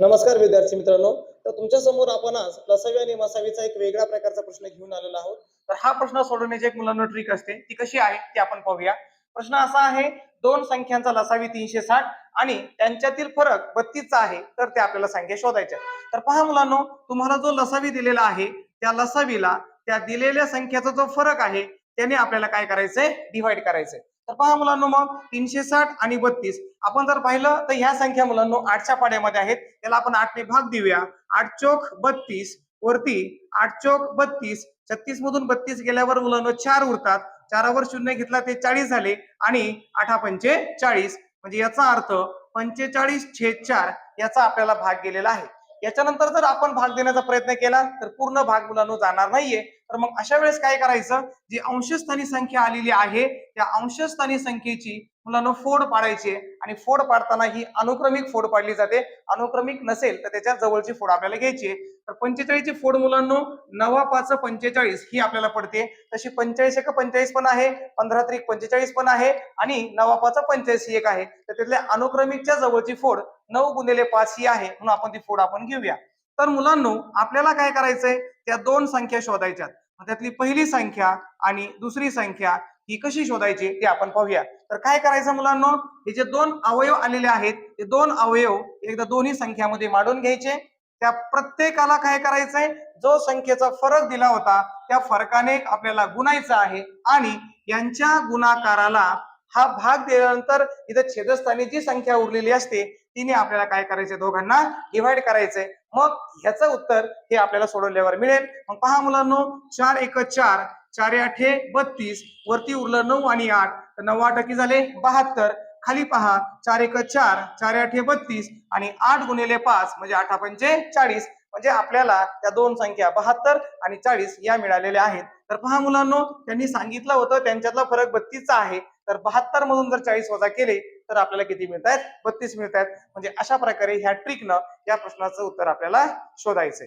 नमस्कार विद्यार्थी मित्रांनो. तर तुमच्या समोर आपण आज लसावी आणि मसावीचा एक वेगळ्या प्रकारचा प्रश्न घेऊन आलेलो आहोत. तर हा प्रश्न सोडवण्याची एक मुलांना ट्रिक असते, ती कशी आहे ती आपण पाहूया. प्रश्न असा आहे, दोन संख्यांचा लसावी 360 आणि त्यांच्यातील फरक 32 चा आहे, तर ते आपल्याला संख्या शोधायच्या. तर पहा मुलांनो, तुम्हाला जो लसावी दिलेला आहे त्या लसावीला त्या दिलेल्या संख्येचा जो फरक आहे त्याने आपल्याला काय करायचंय, डिवाइड करायचंय. तर पहा मुलांनो, मग 360 आणि 32 आपण जर पाहिलं तर ह्या संख्या मुलांनो 8च्या पाड्यामध्ये आहेत. त्याला आपण 8 ने भाग देऊया. 8 चोक 32 वरती 8 चोक 32, 36 मधून 32 गेल्यावर मुलांनो 4 उरतात. 4वर 0 घेतला ते 40 झाले आणि 8 पंचे 40, म्हणजे याचा अर्थ 45/4 याचा आपल्याला भाग गेलेला आहे. याच्यानंतर जर आपण भाग देण्याचा प्रयत्न केला तर पूर्ण भाग मुलांनो जाणार नाहीये. तर मग अशा वेळेस काय करायचं, जी अंशस्थानी संख्या आलेली आहे त्या अंशस्थानी संख्येची मुलांनो फोड पाडायची आणि फोड पाडताना ही अनुक्रमिक फोड पाडली जाते. अनुक्रमिक नसेल तर त्याच्या जवळची फोड आपल्याला घ्यायची आहे. तर 45 ची फोड मुलांनो 9×5=45 ही आपल्याला पडते. तशी 45×1=45 पण आहे, 15×3=45 पण आहे आणि 9×5=45 ही एक आहे. तर त्यातल्या अनुक्रमिकच्या जवळची फोड 9×5 ही आहे, म्हणून आपण ती फोड आपण घेऊया. तर मुलांनो, आपल्याला काय करायचंय, त्या दोन संख्या शोधायच्या. त्यातली पहिली संख्या आणि दुसरी संख्या ही कशी शोधायची ते आपण पाहूया. तर काय करायचं मुलांनो, हे जे दोन अवयव आलेले आहेत ते दोन अवयव एकदा दोन्ही संख्यामध्ये मांडून घ्यायचे. त्या प्रत्येकाला काय करायचंय, जो संख्येचा फरक दिला होता त्या फरकाने आपल्याला गुणायचं आहे आणि यांच्या गुणाकाराला हा भाग दिल्यानंतर इथे छेदस्थानी जी संख्या उरलेली असते तिने आपल्याला काय करायचे, दोघांना डिवाइड करायचंय. मग ह्याचं उत्तर हे आपल्याला सोडवल्यावर मिळेल. मग पहा मुलांनो, 4×1=4, 4×8=32, वरती उरलं 9 आणि 8, तर 9×8 झाले 72. खाली पहा, 4×1=4, 4×8=32 आणि 8×5 म्हणजे 8×5=40, म्हणजे आपल्याला त्या दोन संख्या 72 आणि 40 या मिळालेल्या आहेत. तर पहा मुलांनो, त्यांनी सांगितलं होतं त्यांच्यातला फरक 32 चा आहे. तर 72 मधून जर 40 वजा केले तर आपल्याला किती मिळतात, 32 मिळतात. म्हणजे अशा प्रकारे ह्या ट्रिकनं या प्रश्नाचं उत्तर आपल्याला शोधायचंय.